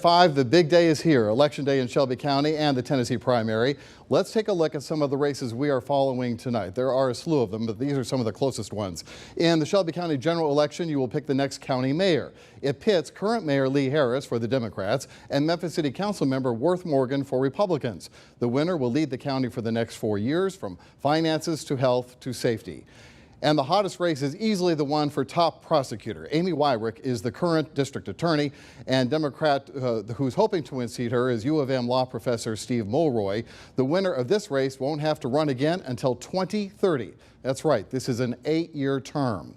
The big day is here, Election Day in Shelby County and the Tennessee primary. Let's take a look at some of the races we are following tonight. There are a slew of them, but these are some of the closest ones. In the Shelby County general election, you will pick the next county mayor. It pits current Mayor Lee Harris for the Democrats and Memphis City Council member Worth Morgan for Republicans. The winner will lead the county for the next 4 years, from finances to health to safety. And the hottest race is easily the one for top prosecutor. Amy Wyrick is the current district attorney, and Democrat who's hoping to unseat her is U of M law professor Steve MULROY. The winner of this race won't have to run again until 2030. That's right, this is an 8-year term.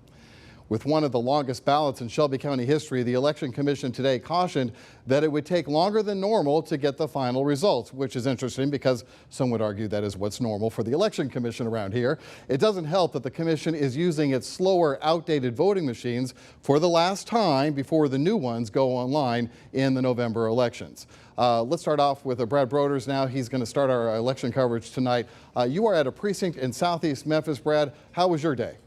With one of the longest ballots in Shelby County history, the Election Commission today cautioned that it would take longer than normal to get the final results, which is interesting because some would argue that is what's normal for the Election Commission around here. It doesn't help that the commission is using its slower, outdated voting machines for the last time before the new ones go online in the November elections. Let's start off with Brad Broders now. He's going to start our election coverage tonight. You are at a precinct in southeast Memphis. Brad, how was your day?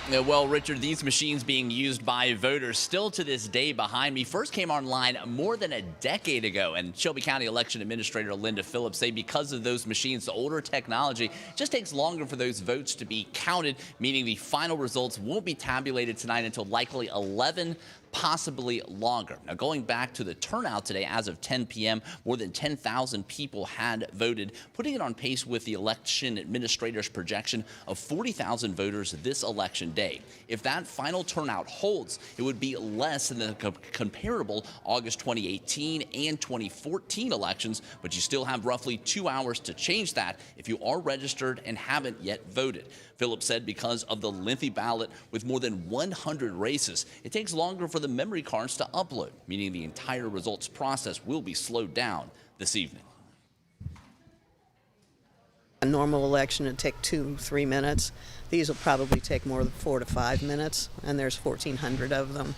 Well, Richard, these machines being used by voters still to this day behind me first came online more than a decade ago, and Shelby County Election Administrator Linda Phillips say because of those machines, the older technology just takes longer for those votes to be counted, meaning the final results won't be tabulated tonight until likely 11, possibly longer. Now, going back to the turnout today, as of 10 p.m., more than 10,000 people had voted, putting it on pace with the election administrator's projection of 40,000 voters this election day. If that final turnout holds, it would be less than the comparable August 2018 and 2014 elections, but you still have roughly 2 hours to change that if you are registered and haven't yet voted. Phillips said because of the lengthy ballot with more than 100 races, it takes longer for the memory cards to upload, meaning the entire results process will be slowed down this evening. A normal election would take 2-3 minutes. These will probably take more than 4 to 5 minutes, and there's 1,400 of them.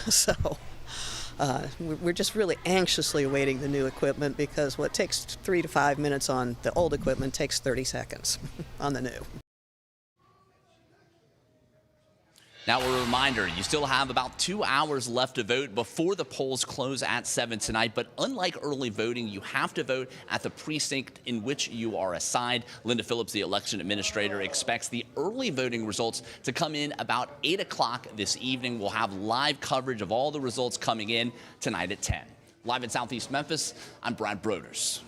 So we're just really anxiously awaiting the new equipment, because what takes 3 to 5 minutes on the old equipment takes 30 seconds on the new. Now, a reminder, you still have about 2 hours left to vote before the polls close at 7 tonight. But unlike early voting, you have to vote at the precinct in which you are assigned. Linda Phillips, the election administrator, expects the early voting results to come in about 8 o'clock this evening. We'll have live coverage of all the results coming in tonight at 10. Live in Southeast Memphis, I'm Brad Broders.